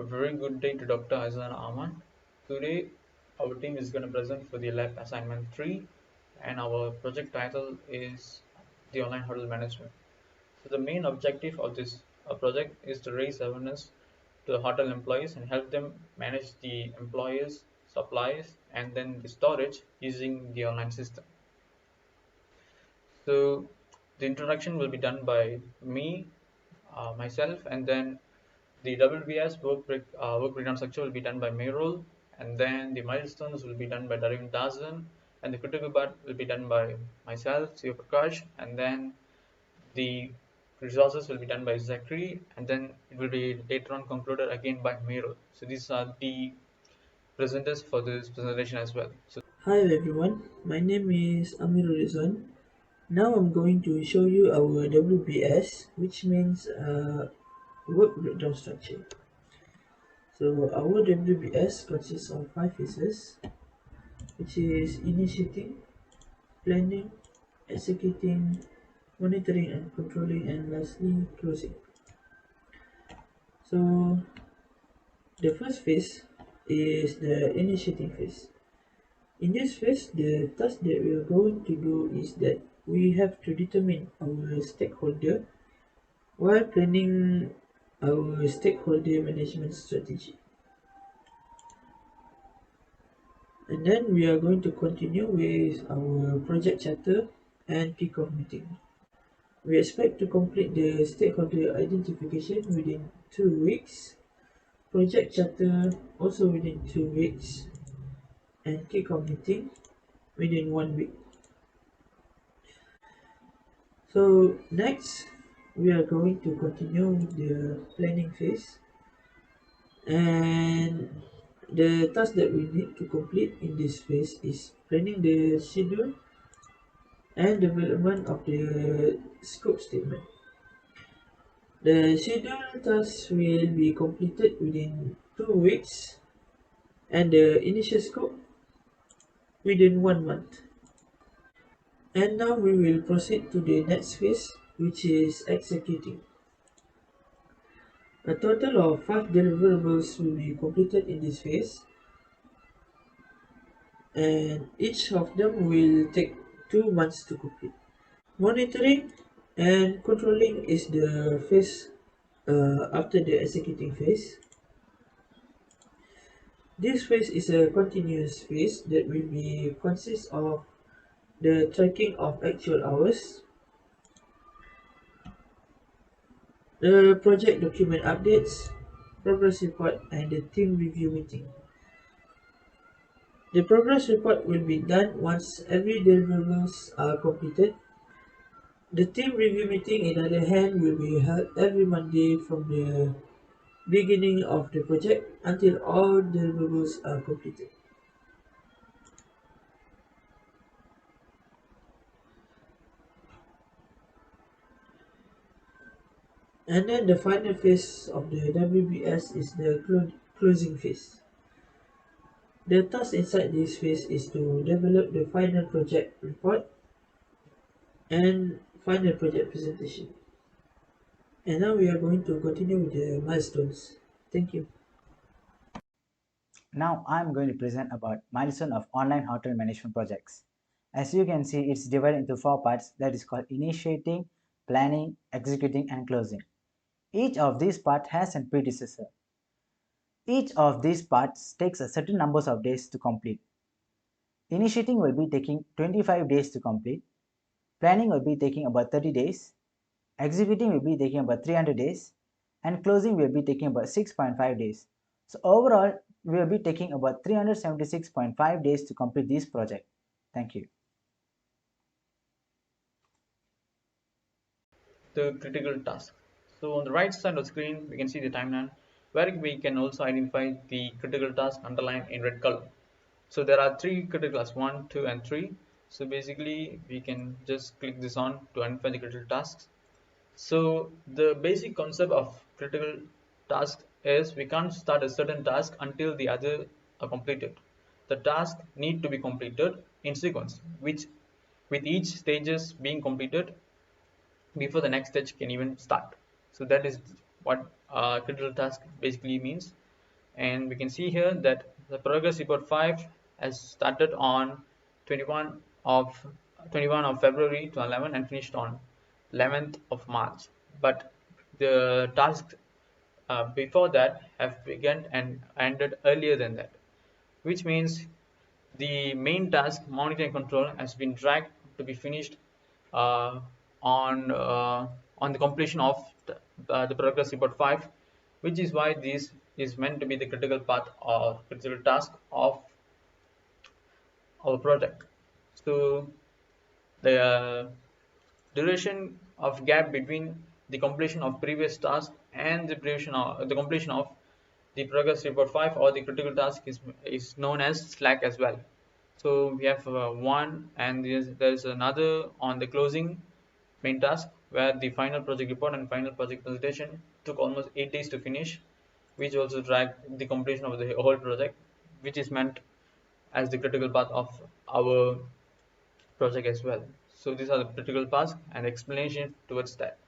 A very good day to Dr. Azan Aman. Today, our team is going to present for the lab assignment 3, and our project title is the online hotel management. So, the main objective of this project is to raise awareness to the hotel employees and help them manage the employees, supplies, and then the storage using the online system. So, the introduction will be done by me, myself, and then the WBS work breakdown structure will be done by Mayrol, and then the milestones will be done by Darwin Dazan, and the critical part will be done by myself, Siva Prakash, and then the resources will be done by Zachary, and then it will be later on concluded again by Mayrol. So these are the presenters for this presentation as well. So Hi everyone, my name is Amirul Rizwan. Now I'm going to show you our WBS, which means work breakdown structure. So our WBS consists of 5 phases, which is initiating, planning, executing, monitoring and controlling, and lastly closing. So the first phase is the initiating phase. In this phase, the task that we are going to do is that we have to determine our stakeholder while planning our stakeholder management strategy. And then we are going to continue with our project charter and kickoff meeting. We expect to complete the stakeholder identification within 2 weeks, project charter also within 2 weeks, and kickoff meeting within 1 week. So next, we are going to continue with the planning phase, and the task that we need to complete in this phase is planning the schedule and development of the scope statement. The schedule task will be completed within 2 weeks and the initial scope within 1 month. And now we will proceed to the next phase, which is executing. A total of 5 deliverables will be completed in this phase, and each of them will take 2 months to complete. Monitoring and controlling is the phase after the executing phase. This phase is a continuous phase that will be consist of the tracking of actual hours, the project document updates, progress report, and the team review meeting. The progress report will be done once every deliverables are completed. The team review meeting, on the other hand, will be held every Monday from the beginning of the project until all deliverables are completed. And then the final phase of the WBS is the closing phase. The task inside this phase is to develop the final project report and final project presentation. And now we are going to continue with the milestones. Thank you. Now I'm going to present about milestone of online hotel management projects. As you can see, it's divided into 4 parts, that is called initiating, planning, executing and closing. Each of these parts has a predecessor. Each of these parts takes a certain numbers of days to complete. Initiating will be taking 25 days to complete. Planning will be taking about 30 days. Executing will be taking about 300 days. And closing will be taking about 6.5 days. So overall, we will be taking about 376.5 days to complete this project. Thank you. the critical task. So on the right side of the screen, we can see the timeline where we can also identify the critical task underlined in red color. So there are three critical tasks, 1, 2, and 3. So basically, we can just click this on to identify the critical tasks. So the basic concept of critical task is we can't start a certain task until the other are completed. The task need to be completed in sequence, which with each stages being completed before the next stage can even start. So that is what critical task basically means. and we can see here that the progress report 5 has started on 21 of 21 of February 2011 and finished on 11th of March. But the tasks before that have begun and ended earlier than that, which means the main task, monitor and control, has been dragged to be finished uh, on uh, on the completion of the progress report 5, which is why this is meant to be the critical path or critical task of our project. So the duration of gap between the completion of previous task and the completion of the progress report 5 or the critical task is known as slack as well. So we have one, and there's another on the closing main task, where the final project report and final project presentation took almost 8 days to finish, which also dragged the completion of the whole project, which is meant as the critical path of our project as well. So these are the critical paths and explanation towards that.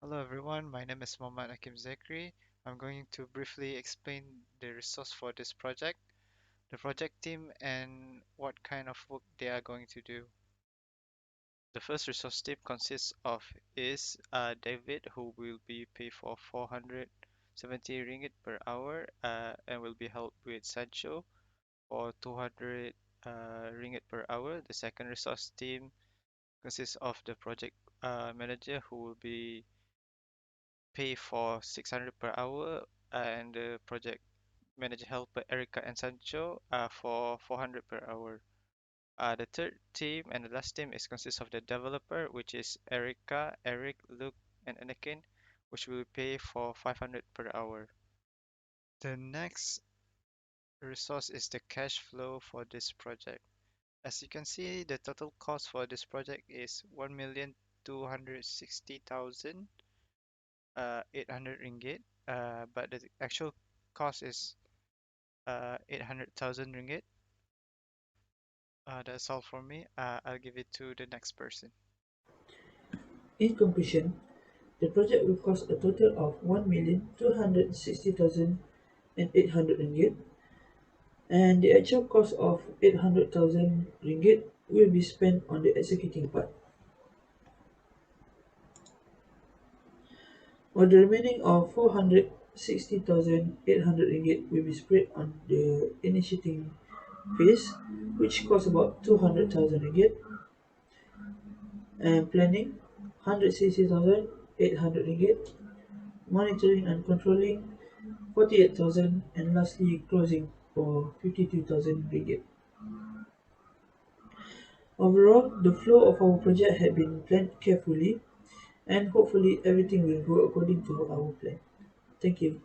Hello everyone, my name is Mohammad Hakim Zekri. I'm going to briefly explain the resource for this project, the project team, and what kind of work they are going to do. The first resource team consists of David, who will be paid for 470 ringgit per hour and will be helped with Sancho for 200 ringgit per hour. The second resource team consists of the project manager, who will be pay for 600 per hour, and the project manager helper Erica and Sancho for 400 per hour. The third team and the last team is consists of the developer, which is Erica, Eric, Luke, and Anakin, which will pay for 500 per hour. The next resource is the cash flow for this project. As you can see, the total cost for this project is 1,260,000 800 ringgit, but the actual cost is 800,000 ringgit. That's all for me. I'll give it to the next person. In conclusion, the project will cost a total of 1,260,800 ringgit, and the actual cost of 800,000 ringgit will be spent on the executing part, while the remaining of 460,800 ringgit will be spread on the initiating phase, which costs about 200,000 ringgit, and planning 160,800 ringgit, monitoring and controlling 48,000, and lastly closing for 52,000 ringgit. Overall, the flow of our project had been planned carefully, and hopefully everything will go according to our plan. Thank you.